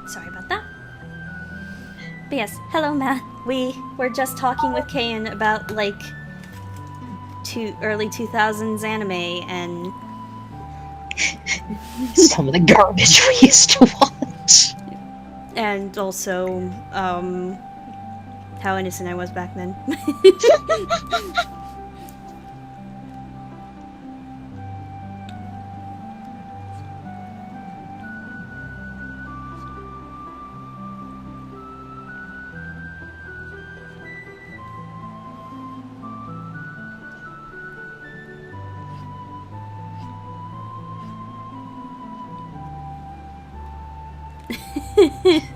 Sorry about that. But yes, hello Matt. We were just talking with Kayan about like early 2000s anime and some of the garbage we used to watch. and also how innocent I was back then.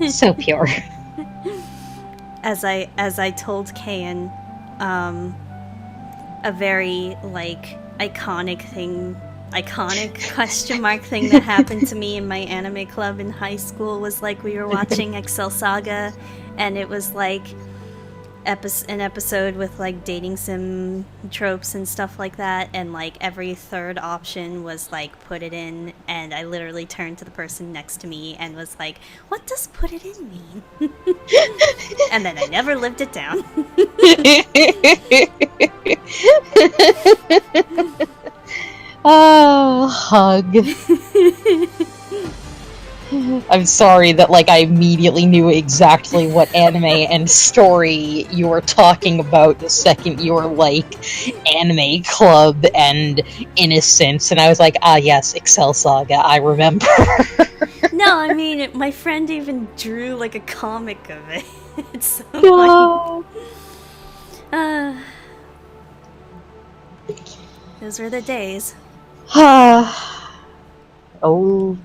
So pure. As I told Kayan, a very like iconic question mark thing that happened to me in my anime club in high school was like we were watching Excel Saga, and it was like an episode with like dating sim tropes and stuff like that, and like every third option was like put it in, and I literally turned to the person next to me and was like, what does put it in mean? And then I never lived it down. Oh, hug. I'm sorry that, like, I immediately knew exactly what anime and story you were talking about the second you were like, anime club and innocence, and I was like, ah, yes, Excel Saga, I remember. No, I mean, my friend even drew like a comic of it. It's so No. funny. Those were the days. Oh,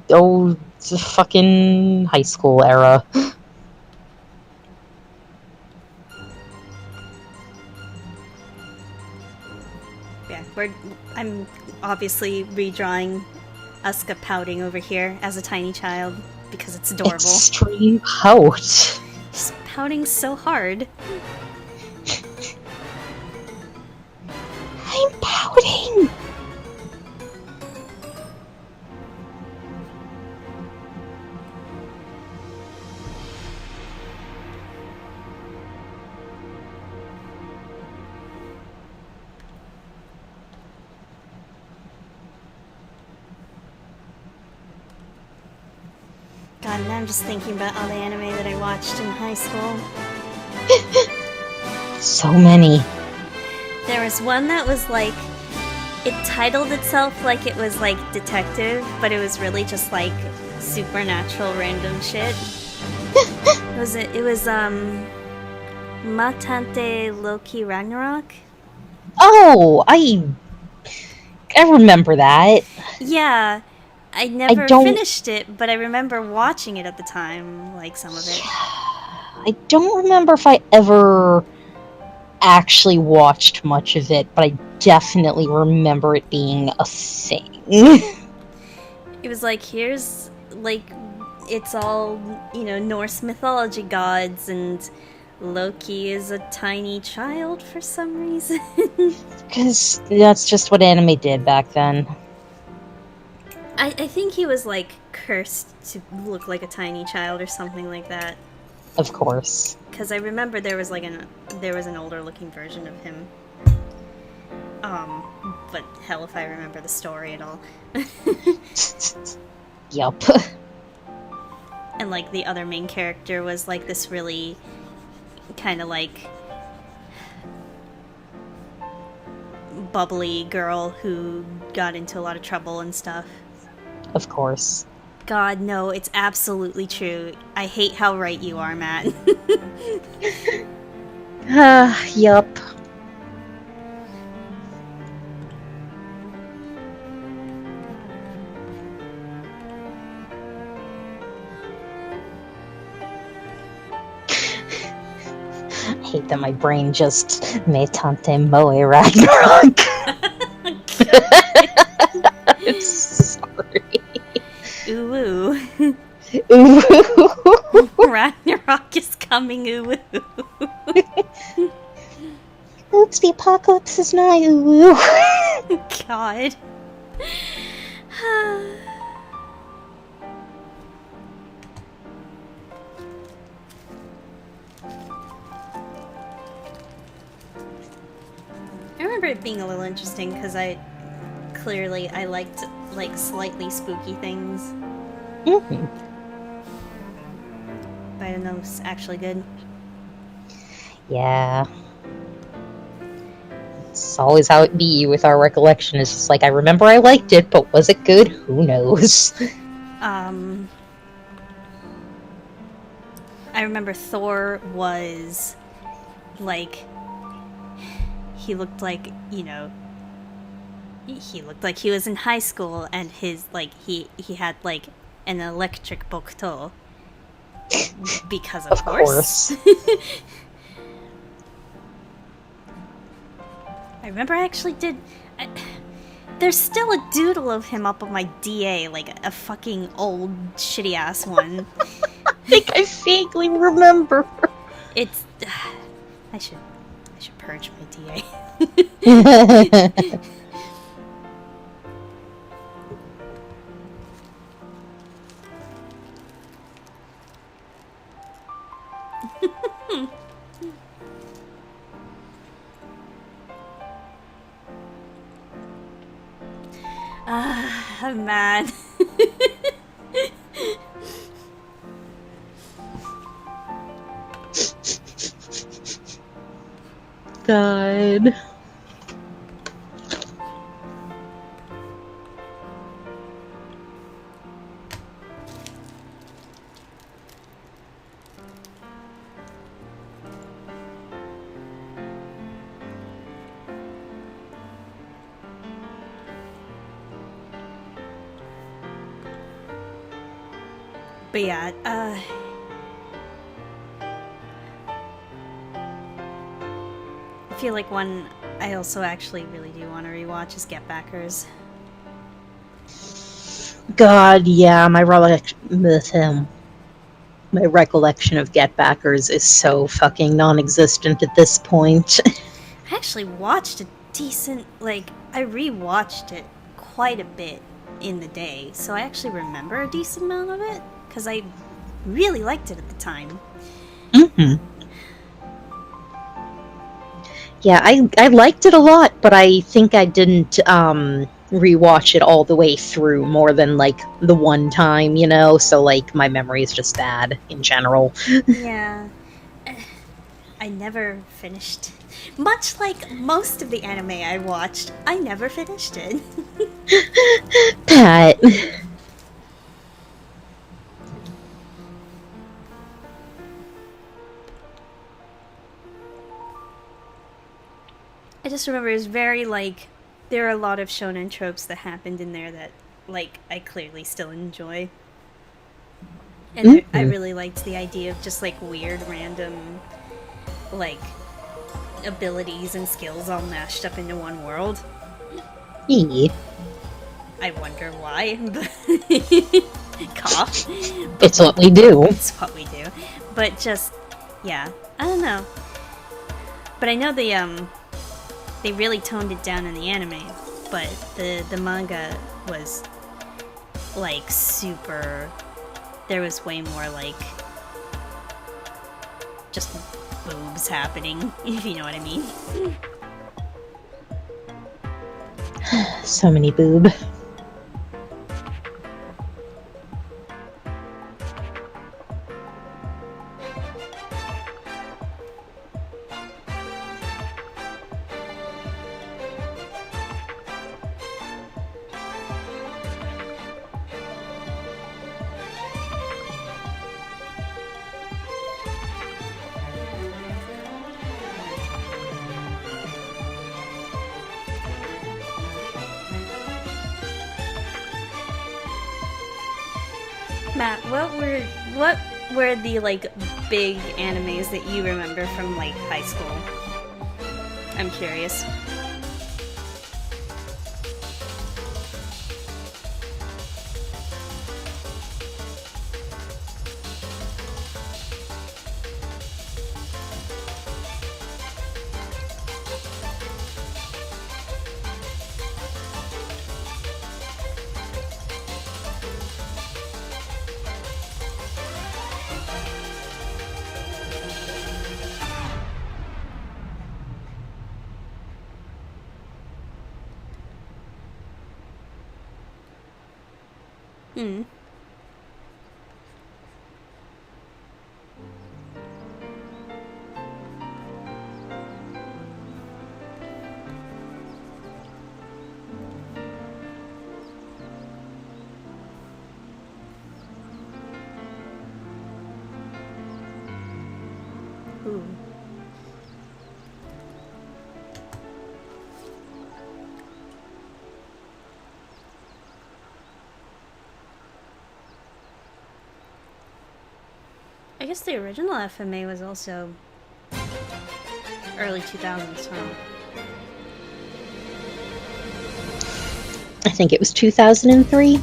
fucking high school era. Yeah, I'm obviously redrawing Asuka pouting over here as a tiny child because it's adorable. Extreme pout. She's pouting so hard. I'm pouting! God, now I'm just thinking about all the anime that I watched in high school. So many. There was one that was like, it titled itself like it was like detective, but it was really just like supernatural random shit. It was Matante Loki Ragnarok? Oh, I remember that. Yeah. I never finished it, but I remember watching it at the time, like some of it. I don't remember if I ever actually watched much of it, but I definitely remember it being a thing. It was like, here's, like, it's all, you know, Norse mythology gods, and Loki is a tiny child for some reason. Because that's just what anime did back then. I think he was, like, cursed to look like a tiny child or something like that. Of course. Because I remember there was, like, an older-looking version of him. But hell if I remember the story at all. Yup. And, like, the other main character was, like, this really kind of, like, bubbly girl who got into a lot of trouble and stuff. Of course. God, no, it's absolutely true. I hate how right you are, Matt. Yup. I hate that my brain just me tante moe Ragnarok. I'm sorry. Ooh. Ooh. Ragnarok is coming, ooh. Oops, the apocalypse is nigh, ooh. God. remember it being a little interesting because I liked like slightly spooky things, Mhm. but I don't know if it's actually good. Yeah. It's always how it be with our recollection. It's just like, I remember I liked it, but was it good? Who knows? I remember Thor was like he looked like he looked like he was in high school, and his like he had like an electric bokto because of course. I remember I actually did. There's still a doodle of him up on my DA, like a fucking old shitty ass one. I think I vaguely remember. It's I should purge my DA. I'm mad. God. But yeah, I feel like one I also actually really do want to rewatch is Get Backers. God, yeah, my recollection of Get Backers is so fucking non-existent at this point. I actually watched a decent, like, I rewatched it quite a bit in the day, so I actually remember a decent amount of it, because I really liked it at the time. Mm-hmm. Yeah, I liked it a lot, but I think I didn't rewatch it all the way through more than like the one time, you know? So like my memory is just bad in general. Yeah. I never finished. Much like most of the anime I watched, I never finished it. Pat. I just remember it was very like there are a lot of shonen tropes that happened in there that like I clearly still enjoy. And I really liked the idea of just like weird random like abilities and skills all mashed up into one world. Yeah. I wonder why. Cough. It's what we do. It's what we do. But just yeah, I don't know. But I know they really toned it down in the anime, but the manga was like super. There was way more like just boobs happening, if you know what I mean. So many boob. Matt, what were the like big animes that you remember from like high school? I'm curious. Hmm. Ooh. I guess the original FMA was also early 2000s, huh? I think it was 2003.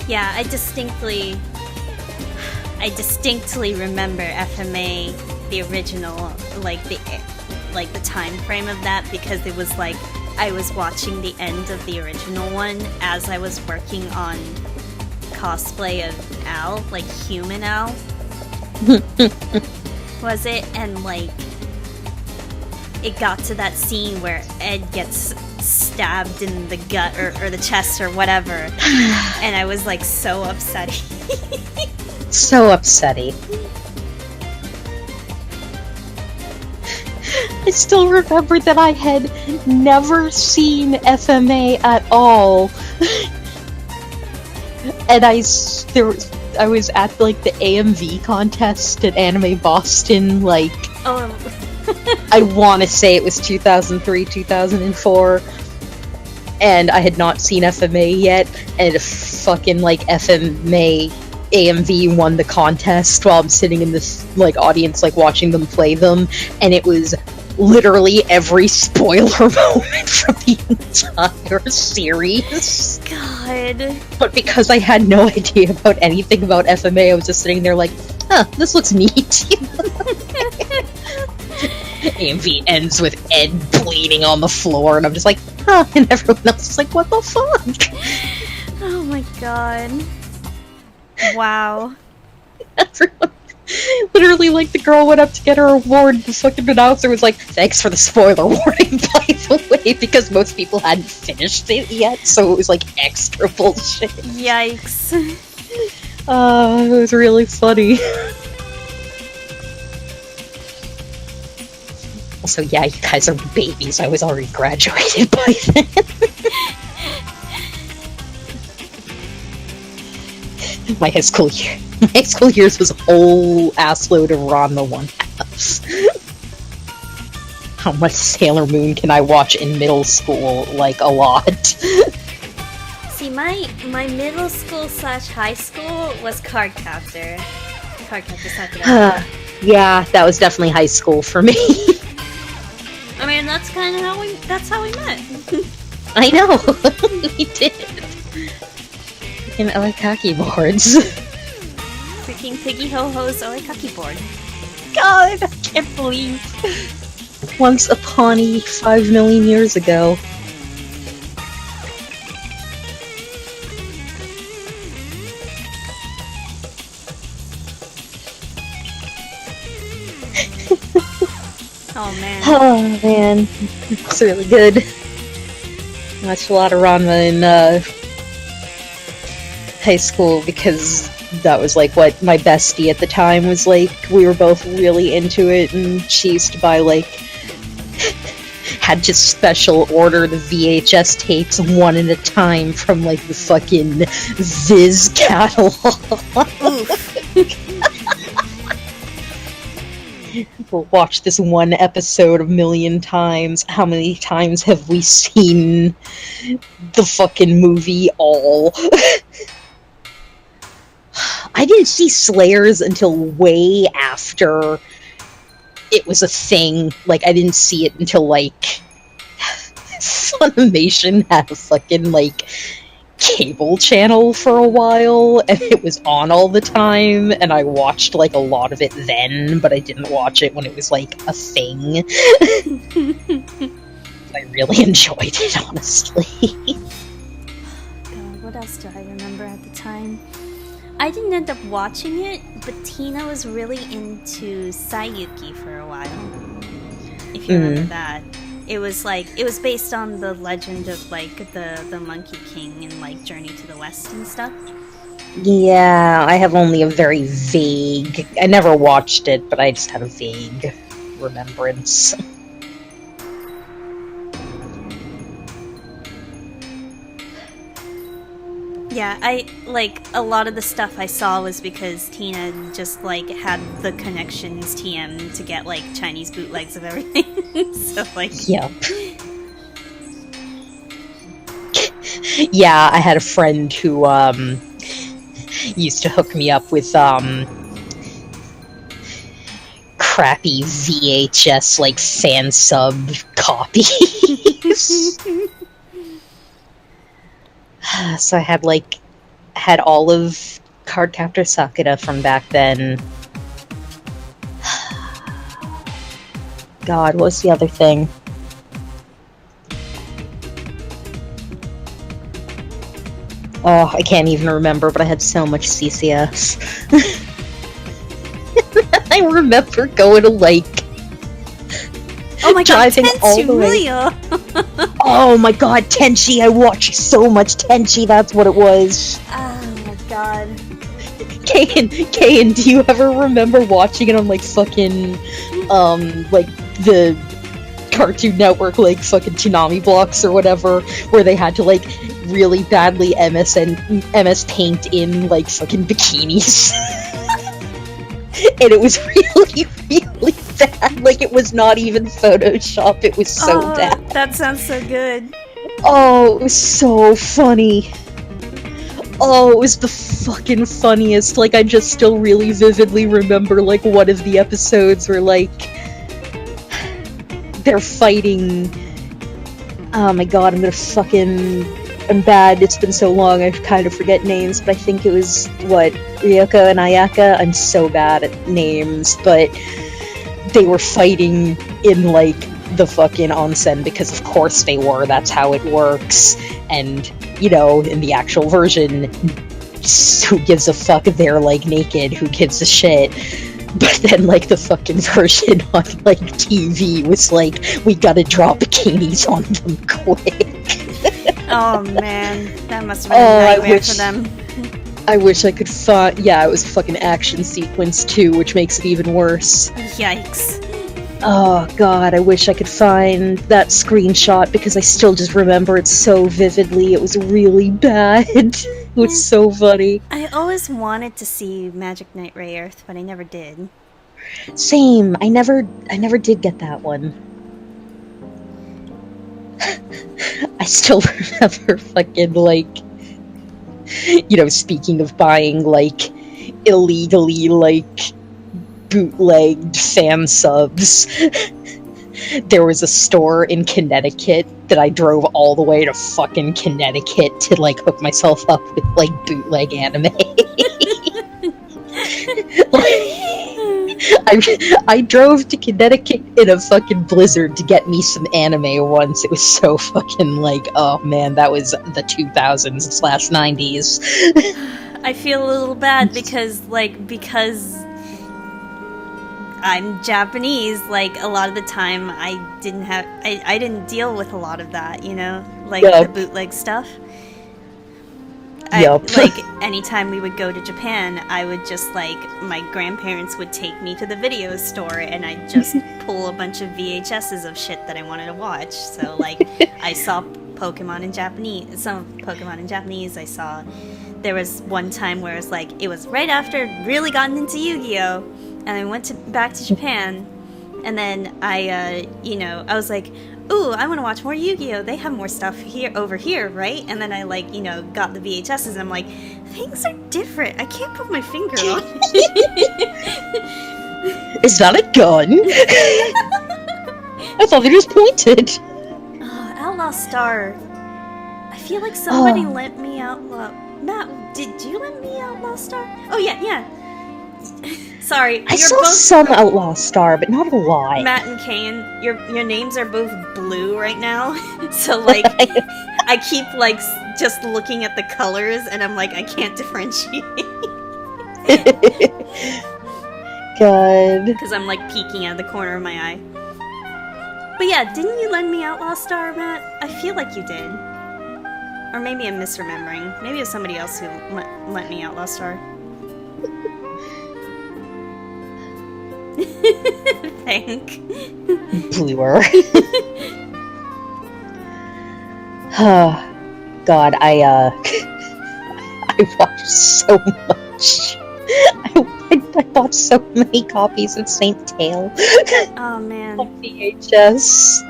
Yeah, I distinctly remember FMA, the original, like the time frame of that, because it was like I was watching the end of the original one as I was working on cosplay of Al, like human Al. Was it? And like it got to that scene where Ed gets stabbed in the gut or the chest or whatever, and I was like so upsetty. So upsetty. I still remember that I had never seen FMA at all. And I was at like the AMV contest at Anime Boston, like I want to say it was 2003, 2004, and I had not seen FMA yet, and fucking like FMA AMV won the contest while I'm sitting in this like audience like watching them play them, and it was literally every spoiler moment from the entire series. God. But because I had no idea about anything about FMA, I was just sitting there like, huh, this looks neat. AMV ends with Ed bleeding on the floor, and I'm just like, huh, and everyone else is like, what the fuck? Oh my god. Wow. Everyone, literally, like, the girl went up to get her award, the fucking announcer was like, thanks for the spoiler warning, by the way, because most people hadn't finished it yet, so it was, like, extra bullshit. Yikes. It was really funny. Also, yeah, you guys are babies. I was already graduated by then. My high school years was a whole assload of Ranma one-halves. How much Sailor Moon can I watch in middle school? Like, a lot. See, my middle school / high school was Cardcaptor. Cardcaptor Sakura. Yeah, that was definitely high school for me. I mean, that's kind of how we met. I know, we did. Freaking Oikaki boards. Freaking Piggy Ho Ho's Oikaki board. God, I can't believe. Once upon 5 million years ago. Oh man. Oh man, it's really good. Watched a lot of Ranma in high school because that was like what my bestie at the time was like. We were both really into it, and she used to buy like had to special order the VHS tapes one at a time from like the fucking Viz catalog. We'll watch this one episode a million times. How many times have we seen the fucking movie all? I didn't see Slayers until way after it was a thing. Like, I didn't see it until, like, Funimation had a fucking, like, cable channel for a while, and it was on all the time, and I watched like a lot of it then, but I didn't watch it when it was like a thing. I really enjoyed it, honestly. God, what else do I remember at the time? I didn't end up watching it, but Tina was really into Sayuki for a while. If you remember that. It was based on the legend of like the Monkey King and like Journey to the West and stuff. Yeah, I have only a very vague. I never watched it, but I just had a vague remembrance. Yeah, I like a lot of the stuff I saw was because Tina just like had the connections TM to get like Chinese bootlegs of everything. So like, yep. Yeah, I had a friend who used to hook me up with crappy VHS like fan sub copies. So I had all of Cardcaptor Sakura from back then. God, what was the other thing? Oh, I can't even remember, but I had so much CCS. I remember going to like oh my god, driving all the way. Oh my god, Tenchi! I watched so much Tenchi. That's what it was. Oh my god. Kayan, do you ever remember watching it on like fucking, like the Cartoon Network, like fucking Toonami blocks or whatever, where they had to like really badly MS Paint in like fucking bikinis, and it was really, really bad. Like it was not even Photoshop. It was so bad. That sounds so good. Oh, it was so funny. Oh, it was the fucking funniest. Like I just still really vividly remember like one of the episodes where like they're fighting. Oh my god, I'm bad. It's been so long, I kind of forget names, but I think it was, Ryoko and Ayaka? I'm so bad at names, but they were fighting in, like, the fucking onsen, because of course they were, that's how it works, and, you know, in the actual version, who gives a fuck if they're, like, naked, who gives a shit? But then, like, the fucking version on, like, TV was like, we gotta draw bikinis on them quick. Oh man, that must have been a nightmare for them. I wish I could find. Yeah, it was a fucking action sequence too, which makes it even worse. Yikes. Oh god, I wish I could find that screenshot because I still just remember it so vividly. It was really bad. It was so funny. I always wanted to see Magic Knight Ray Earth, but I never did. Same. I never did get that one. I still remember fucking, like, you know, speaking of buying, like, illegally, like, bootlegged fan subs, there was a store in Connecticut that I drove all the way to fucking Connecticut to, like, hook myself up with, like, bootleg anime. I drove to Connecticut in a fucking blizzard to get me some anime once. It was so fucking like, oh man, that was the 2000s/90s. I feel a little bad because I'm Japanese, like a lot of the time I didn't deal with a lot of that, you know? Like the bootleg stuff. Like, anytime we would go to Japan, I would just, like, my grandparents would take me to the video store, and I'd just pull a bunch of VHSs of shit that I wanted to watch. So, like, I saw Pokemon in Japanese, some Pokemon in Japanese. I saw, there was one time where it was right after I'd really gotten into Yu-Gi-Oh! And I went back to Japan, and then I was like, ooh, I want to watch more Yu-Gi-Oh! They have more stuff over here, right? And then I, like, got the VHSs, and I'm like, things are different. I can't put my finger on it. Is that a gun? I thought they just pointed. Oh, Outlaw Star. I feel like somebody lent me Outlaw. Matt, did you lend me Outlaw Star? Oh yeah. Sorry, I saw some Outlaw Star, but not a lot. Matt and Kane, your names are both blue right now, so like I keep like just looking at the colors, and I'm like I can't differentiate. God. Because I'm like peeking out of the corner of my eye. But yeah, didn't you lend me Outlaw Star, Matt? I feel like you did. Or maybe I'm misremembering. Maybe it was somebody else who lent me Outlaw Star. Thank. Bluer. God, I watched so much. I bought so many copies of Saint Tail. Oh man. On VHS.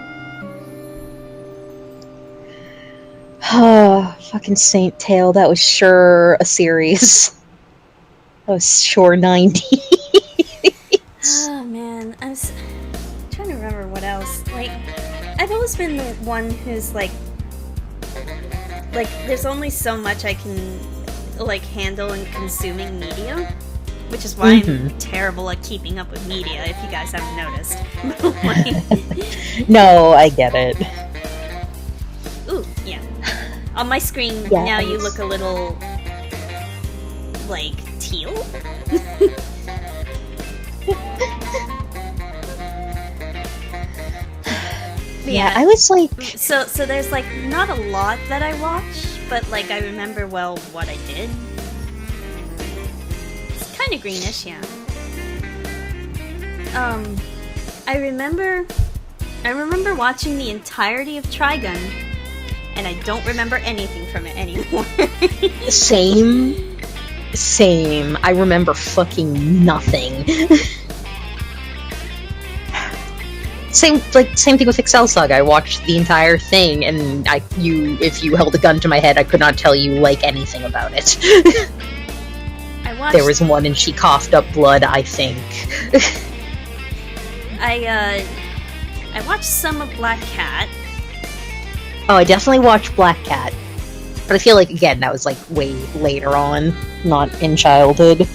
Fucking Saint Tail, that was sure a series. That was sure 90s. Oh man, I'm trying to remember what else. Like, I've always been the one who's like, there's only so much I can like handle in consuming media, which is why I'm terrible at keeping up with media. If you guys haven't noticed. No, I get it. Ooh, yeah. On my screen now, you look a little like teal. Yeah, I was like... So there's, like, not a lot that I watch, but, like, I remember, well, what I did. It's kind of greenish, yeah. I remember watching the entirety of Trigun, and I don't remember anything from it anymore. Same. I remember fucking nothing. Same thing with Excel Saga. I watched the entire thing, and if you held a gun to my head, I could not tell you like anything about it. There was one, and she coughed up blood, I think. I watched some of Black Cat. Oh, I definitely watched Black Cat, but I feel like again that was like way later on, not in childhood.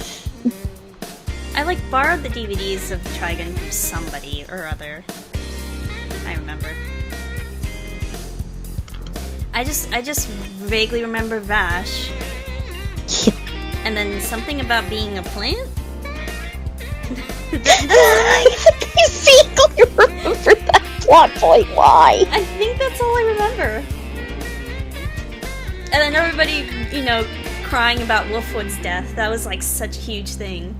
I like borrowed the DVDs of Trigun from somebody or other. I remember. I just vaguely remember Vash. And then something about being a plant? I vaguely remember that plot point, why? I think that's all I remember. And then everybody, crying about Wolfwood's death. That was like such a huge thing.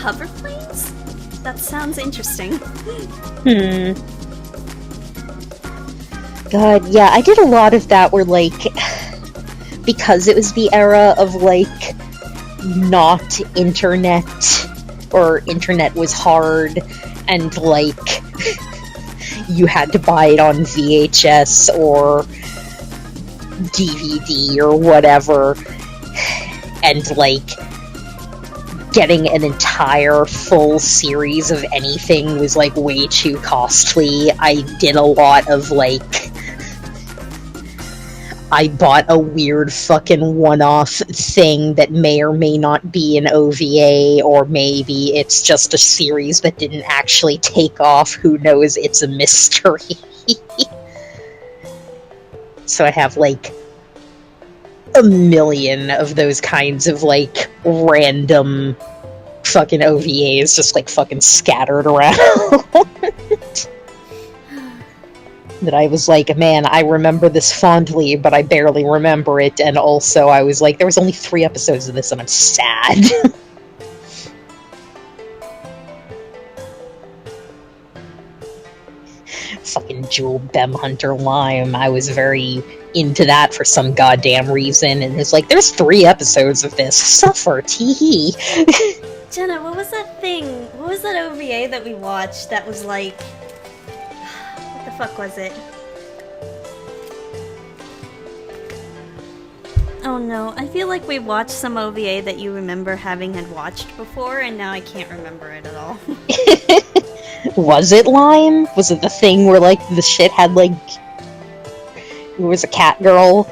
Hoverplanes? That sounds interesting. God, yeah, I did a lot of that where, like, because it was the era of, like, not internet, or internet was hard, and, like, you had to buy it on VHS or DVD or whatever, and, like, getting an entire full series of anything was, like, way too costly. I did a lot of, like... I bought a weird fucking one-off thing that may or may not be an OVA, or maybe it's just a series that didn't actually take off. Who knows? It's a mystery. So I have, like, a million of those kinds of, like, random fucking OVAs just, like, fucking scattered around. That I was like, man, I remember this fondly, but I barely remember it, and also I was like, there was only 3 episodes of this, and I'm sad. Fucking residual Bem Hunter Lime. I was very into that for some goddamn reason, and it's like, there's 3 episodes of this. Suffer, tee. Jenna, what was that thing? What was that OVA that we watched that was like... What the fuck was it? Oh no, I feel like we watched some OVA that you remember having had watched before, and now I can't remember it at all. Was it Lime? Was it the thing where, like, the shit had, like... It was a cat girl?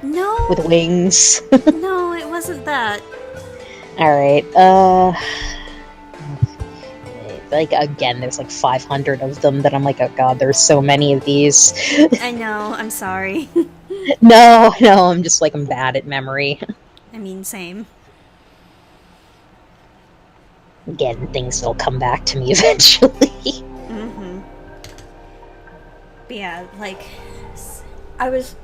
No! With wings? No, it wasn't that. Alright, like, again, there's like 500 of them that I'm like, oh god, there's so many of these. I know, I'm sorry. No, I'm just like, I'm bad at memory. I mean, same. Again, things will come back to me eventually. Mm-hmm. But yeah, like, I was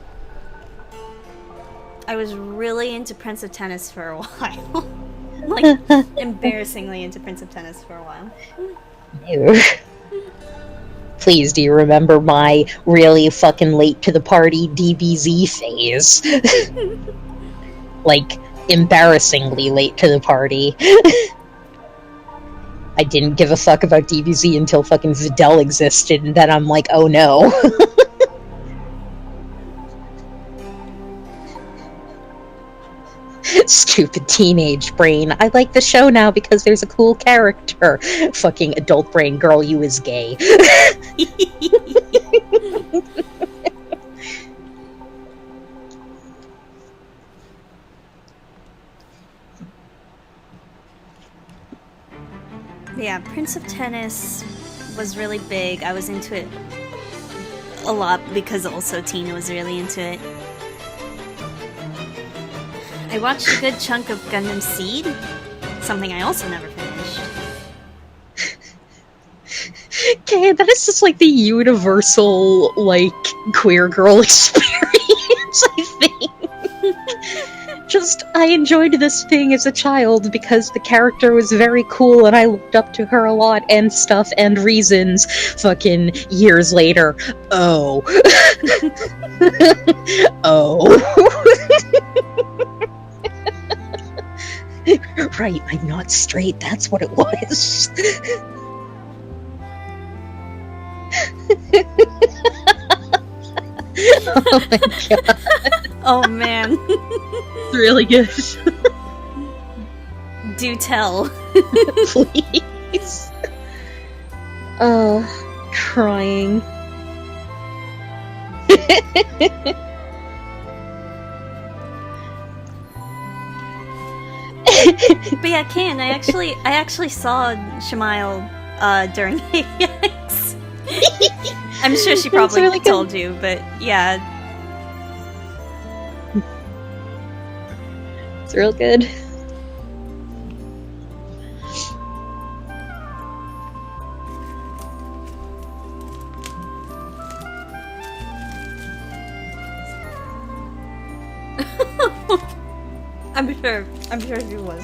really into Prince of Tennis for a while. Like, embarrassingly into Prince of Tennis for a while. Ew. Please, do you remember my really fucking late to the party DBZ phase? Like, embarrassingly late to the party. I didn't give a fuck about DBZ until fucking Videl existed, and then I'm like, oh no. Stupid teenage brain. I like the show now because there's a cool character. Fucking adult brain girl, you is gay. Yeah, Prince of Tennis was really big. I was into it a lot because also Tina was really into it. I watched a good chunk of Gundam Seed, something I also never finished. Okay, that is just like the universal, like, queer girl experience, I think. Just, I enjoyed this thing as a child because the character was very cool and I looked up to her a lot and stuff and reasons. Fucking years later. Oh. Oh. Right, I'm not straight, that's what it was. Oh my god. Oh man. It's really good. Do tell. Please. Crying. But yeah, Can, I actually saw Shemail during AX. I'm sure she probably really told you, but yeah. It's real good. I'm sure he was.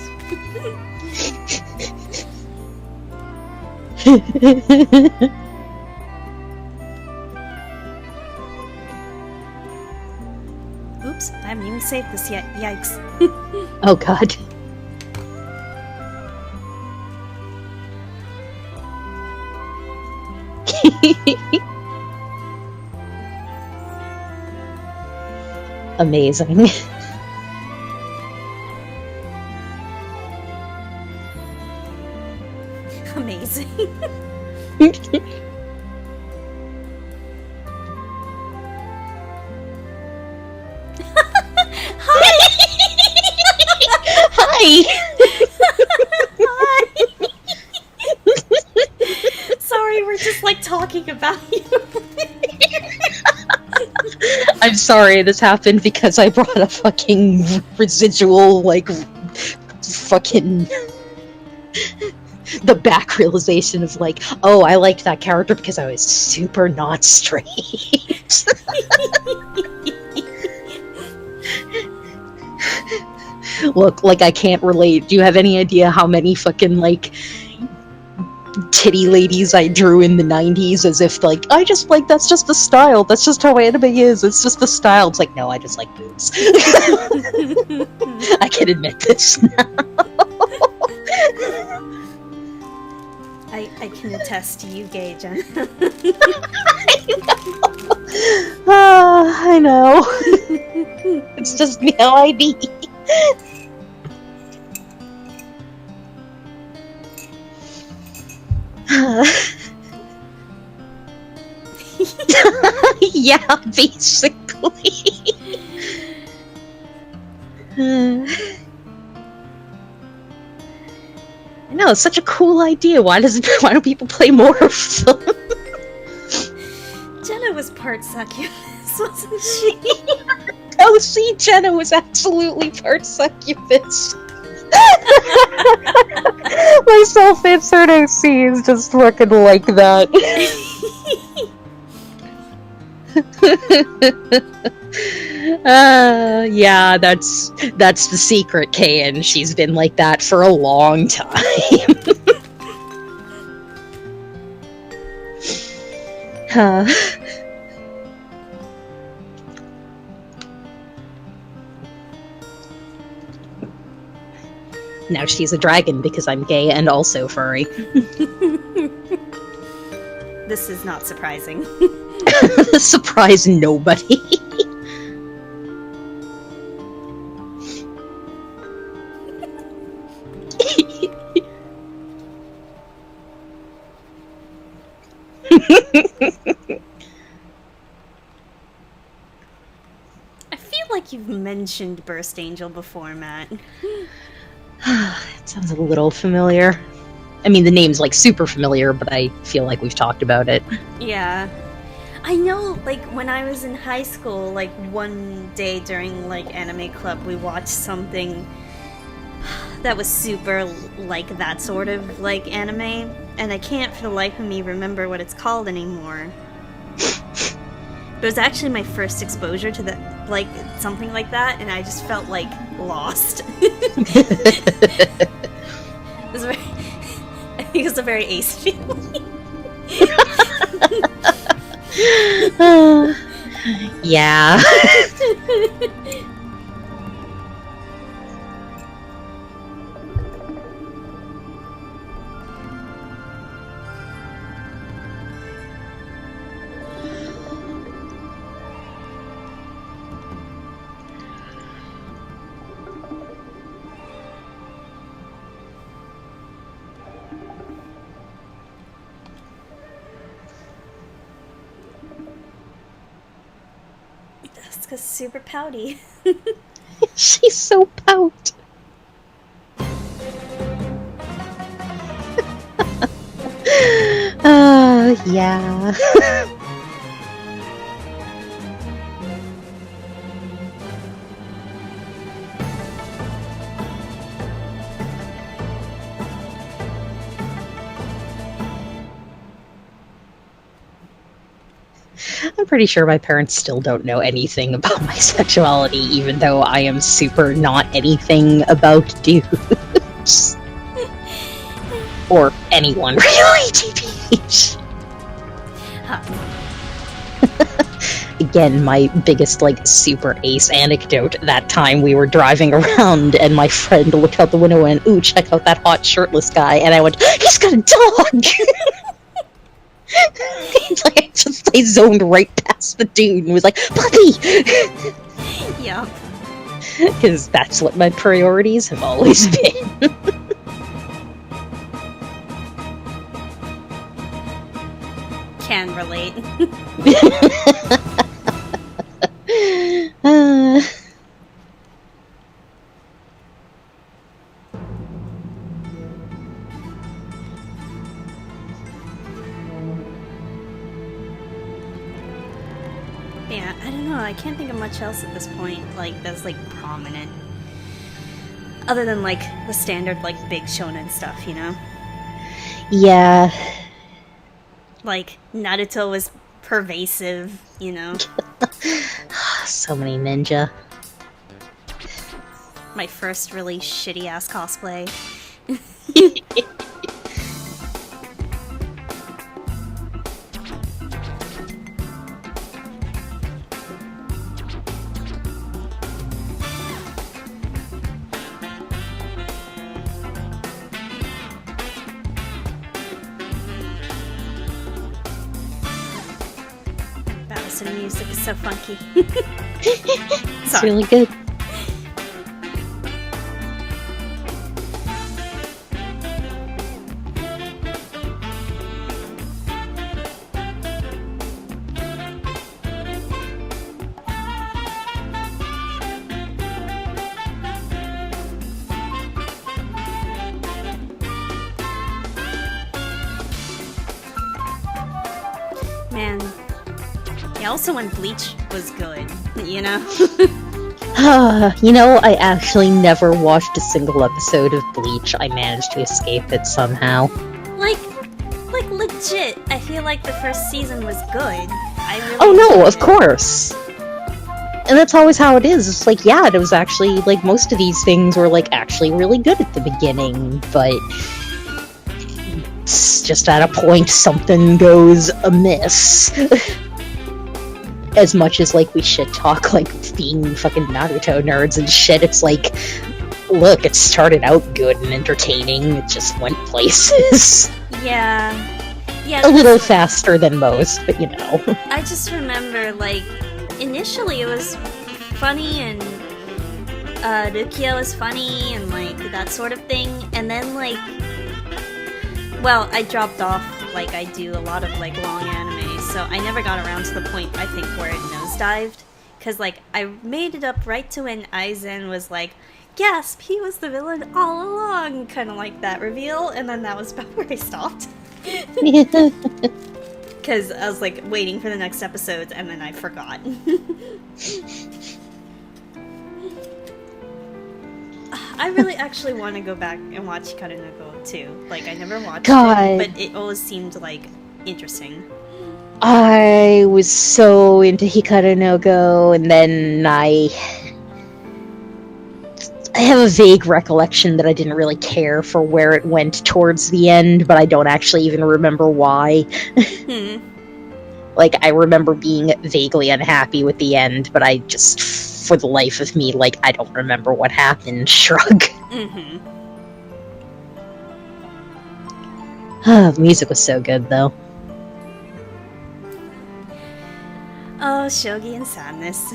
Oops, I haven't even saved this yet. Yikes. Oh god. Amazing. Amazing. Hi! Hi! Sorry, we're just like talking about you. I'm sorry, this happened because I brought a fucking residual, like, fucking... the back realization of like, oh, I liked that character because I was super not straight. Look, like, I can't relate. Do you have any idea how many fucking, like, titty ladies I drew in the 90s as if, like, that's just the style. That's just how anime is. It's just the style. It's like, no, I just like boobs. I can admit this now. I can attest to you, gay, Jen. I know. It's just me how I be. Yeah, basically. I know, it's such a cool idea. Why don't people play more of them? Jenna was part succubus, wasn't she? Oh, see, Jenna was absolutely part succubus. My self-insert OC is just looking like that. Yeah, that's the secret, Kayan. She's been like that for a long time. Now she's a dragon because I'm gay and also furry. This is not surprising. Surprise nobody. I feel like you've mentioned Burst Angel before, Matt. It sounds a little familiar. I mean, the name's like super familiar, but I feel like we've talked about it. Yeah. I know, like, when I was in high school, like, one day during, like, anime club, we watched something that was super, like, that sort of, like, anime, and I can't for the life of me remember what it's called anymore. But it was actually my first exposure to that, like, something like that, and I just felt, like, lost. It was very, I think it was a very ace feeling. Yeah. That's super pouty. She's so pout. Yeah. I'm pretty sure my parents still don't know anything about my sexuality, even though I am super not anything about dudes. Or anyone, really, TBH. Huh. Again, my biggest, like, super ace anecdote, that time we were driving around and my friend looked out the window and, ooh, check out that hot shirtless guy, and I went, he's got a dog! Like, I zoned right past the dude and was like, puppy! Yup. Because that's what my priorities have always been. Can relate. Yeah, I don't know. I can't think of much else at this point, like, that's, like, prominent. Other than, like, the standard, like, big shonen stuff, you know? Yeah. Like, Naruto was pervasive, you know? So many ninja. My first really shitty-ass cosplay. the music is so funky. It's Sorry. really good. Man. Yeah, also when Bleach was good, you know? You know, I actually never watched a single episode of Bleach. I managed to escape it somehow. Like legit, I feel like the first season was good. I really Oh no, enjoyed of it. course! And that's always how it is. It's like, yeah, it was actually, like, most of these things were, like, actually really good at the beginning, but it's just at a point something goes amiss. As much as, like, we shit talk, like, being fucking Naruto nerds and shit, it's like, look, it started out good and entertaining, it just went places. Yeah. Yeah. A little faster than most, but you know. I just remember, like, initially it was funny and Rukia was funny and, like, that sort of thing. And then, like, well, I dropped off, like I do a lot of, like, long anime, so I never got around to the point, I think, where it nosedived. Because, like, I made it up right to when Aizen was like, gasp, he was the villain all along, kind of like that reveal, and then that was about where I stopped. Because I was, like, waiting for the next episode, and then I forgot. I really actually want to go back and watch Karenoko too. Like, I never watched God. it, but it always seemed, like, interesting. I was so into Hikaru no Go, and then I have a vague recollection that I didn't really care for where it went towards the end, but I don't actually even remember why. Like, I remember being vaguely unhappy with the end, but I just, for the life of me, like, I don't remember what happened. Shrug. The music was so good, though. Oh, Shogi and sadness.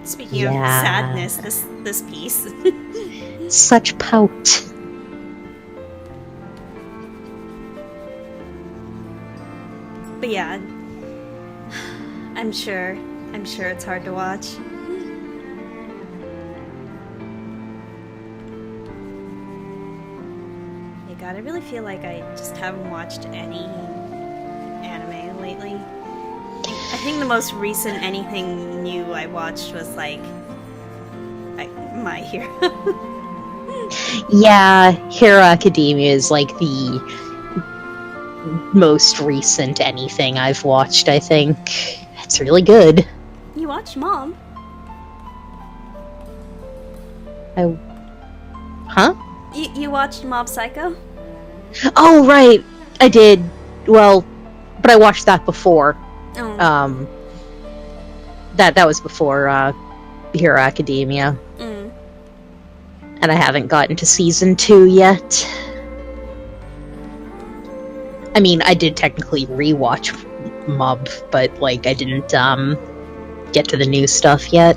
Speaking of Yeah. sadness, this piece. Such pout. But yeah, I'm sure it's hard to watch. Yeah, God, I really feel like I just haven't watched any anime lately. I think the most recent anything new I watched was like My Hero. Yeah, Hero Academia is like the most recent anything I've watched, I think. It's really good. You watched Mom? Huh? You watched Mob Psycho? Oh, right! I did. Well, but I watched that before. Oh. That was before Hero Academia. And I haven't gotten to season 2 yet. I mean, I did technically rewatch Mob, but, like, I didn't, get to the new stuff yet.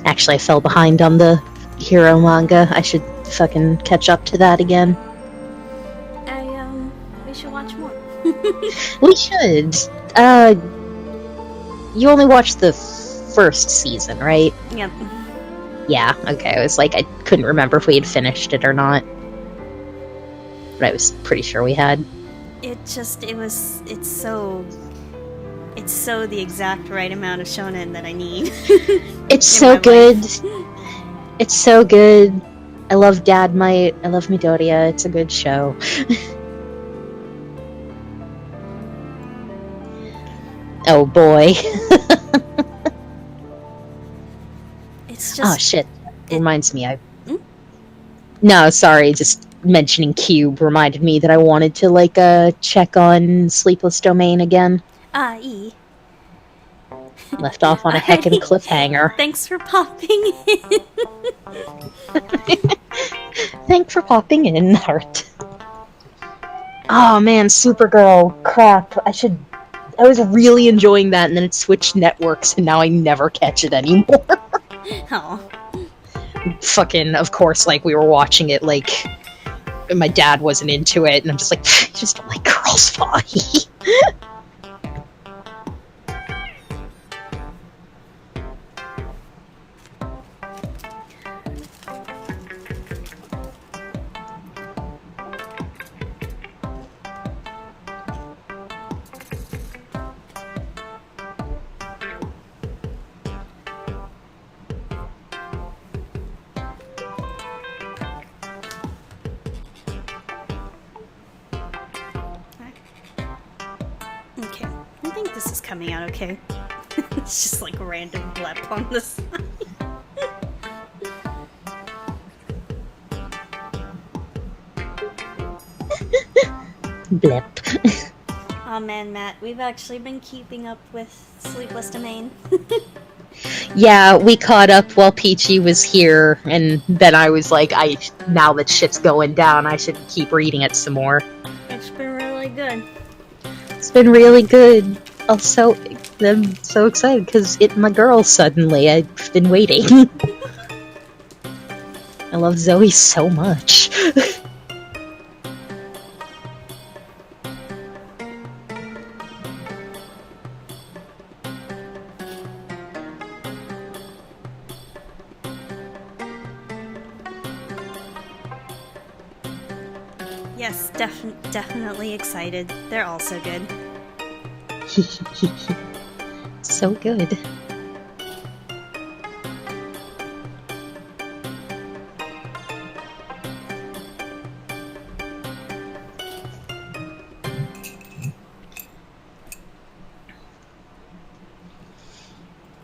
Actually, I fell behind on the Hero manga. I should fucking catch up to that again. We should watch more. We should. You only watched the first season, right? Yep. Yeah, okay. I was like, I couldn't remember if we had finished it or not. But I was pretty sure we had. It's so the exact right amount of shonen that I need. It's so good. It's so good. I love Dad Might. I love Midoriya. It's a good show. Oh boy. It's just. Oh shit. Reminds me, No, sorry, just mentioning Cube reminded me that I wanted to, like, check on Sleepless Domain again. E. Left off on a heckin' cliffhanger. Thanks for popping in. Thanks for popping in, Heart. Oh man, Supergirl. Crap. I was really enjoying that, and then it switched networks, and now I never catch it anymore. Oh. Fucking, of course, like, we were watching it, like, my dad wasn't into it, and I'm just like, I just don't like girls, fine. Okay, I think this is coming out okay. It's just like a random blep on the side. Blip. Oh man, Matt, we've actually been keeping up with Sleepless Domain. Yeah, we caught up while Peachy was here, and then I was like, now that shit's going down, I should keep reading it some more. It's been really good. It's been really good. I'm so excited because it's my girl suddenly. I've been waiting. I love Zoe so much. Yes, definitely excited. They're all so good. So good.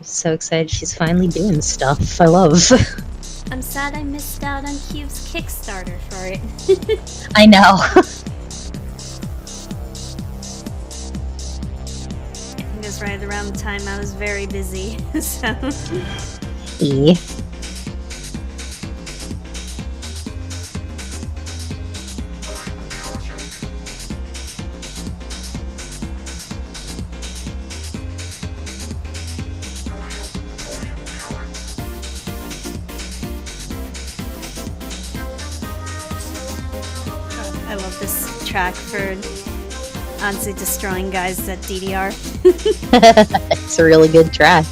So excited she's finally doing stuff. I love. I'm sad I missed out on Cube's Kickstarter for it. I know. It was right around the time I was very busy, so... E. I love this track for Anzu destroying guys at DDR. It's a really good track.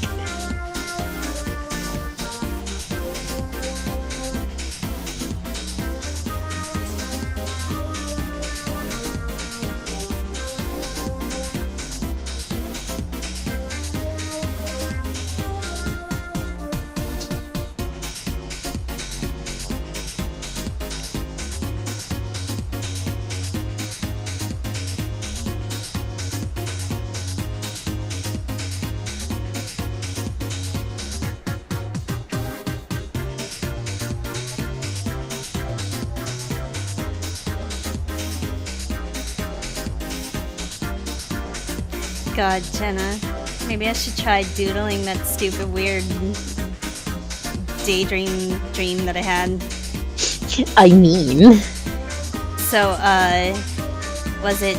God, Jenna. Maybe I should try doodling that stupid, weird dream that I had. I mean... So, was it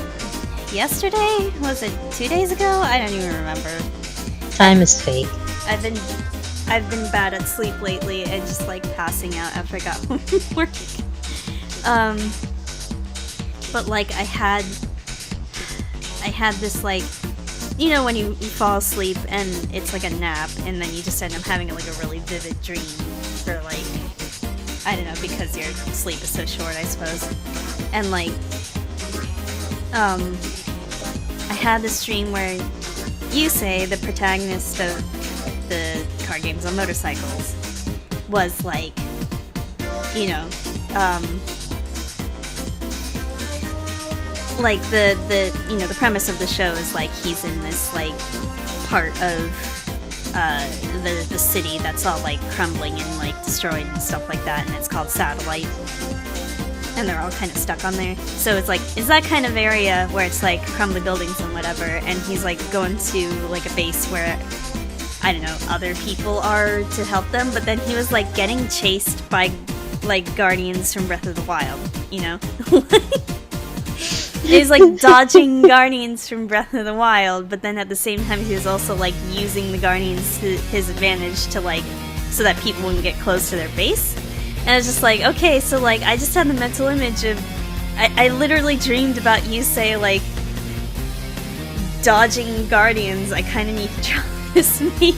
yesterday? Was it 2 days ago? I don't even remember. Time is fake. I've been bad at sleep lately and just like passing out after I got home from work. But like I had this like, you know, when you fall asleep and it's like a nap and then you just end up having like a really vivid dream for like, I don't know, because your sleep is so short, I suppose. And like, I had this dream where you say the protagonist of the card games on motorcycles was like, you know, like the you know, the premise of the show is like he's in this like part of the city that's all like crumbling and like destroyed and stuff like that, and it's called Satellite, and they're all kind of stuck on there. So it's like, is that kind of area where it's like crumbly buildings and whatever, and he's like going to like a base where I don't know, other people are to help them, but then he was like getting chased by like guardians from Breath of the Wild, you know? He's like dodging guardians from Breath of the Wild, but then at the same time he was also like using the guardians to his advantage to like so that people wouldn't get close to their base. And I was just like, okay, so like I just had the mental image of I literally dreamed about you say like dodging guardians. I kind of need to try this maybe.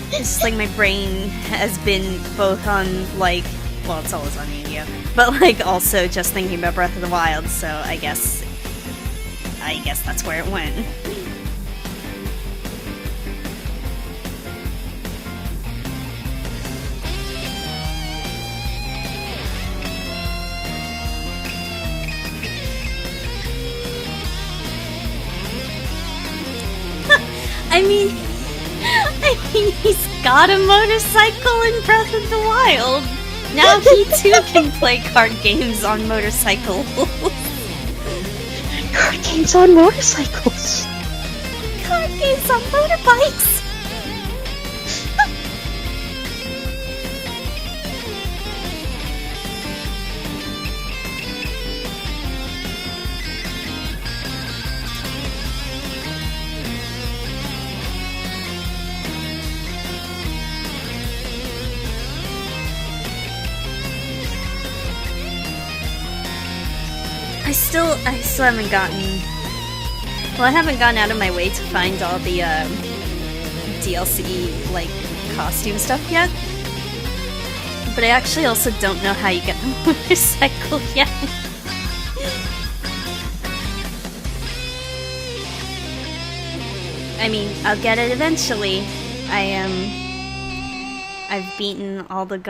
It's just like my brain has been both on like, well, it's always on Yu-Gi-Oh, but like also just thinking about Breath of the Wild, so I guess that's where it went. I mean, he's got a motorcycle in Breath of the Wild. Now he too can play card games on motorcycles. Card games on motorcycles. Card games on motorbikes. I still haven't gotten... Well, I haven't gone out of my way to find all the DLC, like, costume stuff yet. But I actually also don't know how you get the motorcycle yet. I mean, I'll get it eventually. I've beaten all the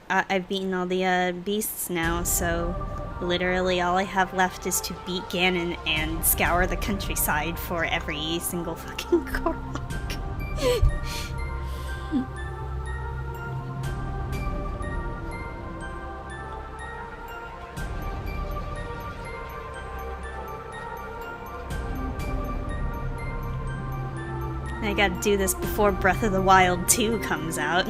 I've beaten all the beasts now, so... Literally, all I have left is to beat Ganon and scour the countryside for every single fucking Korok. I gotta do this before Breath of the Wild 2 comes out.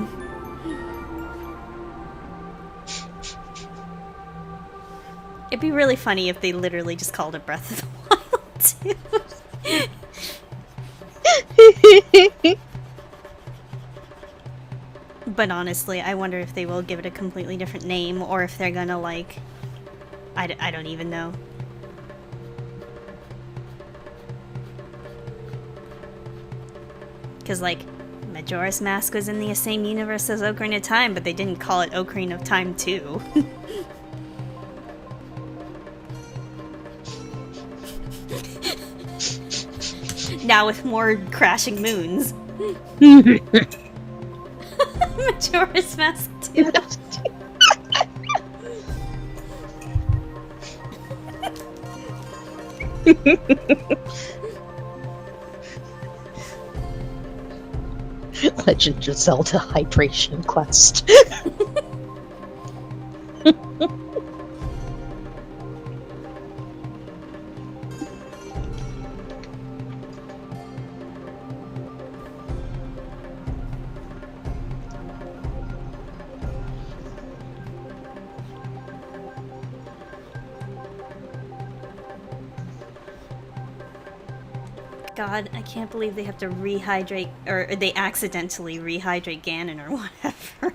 It'd be really funny if they literally just called it Breath of the Wild 2. But honestly, I wonder if they will give it a completely different name, or if they're gonna, like... I don't even know. Because, like, Majora's Mask was in the same universe as Ocarina of Time, but they didn't call it Ocarina of Time 2. Now with more crashing moons. Majora's Mask 2. Legend of Zelda Hydration Quest. God, I can't believe they have to rehydrate, or they accidentally rehydrate Ganon or whatever.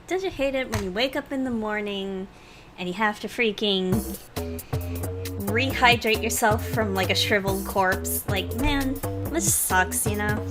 Don't you hate it when you wake up in the morning and you have to freaking rehydrate yourself from like a shriveled corpse? Like, man, this sucks, you know?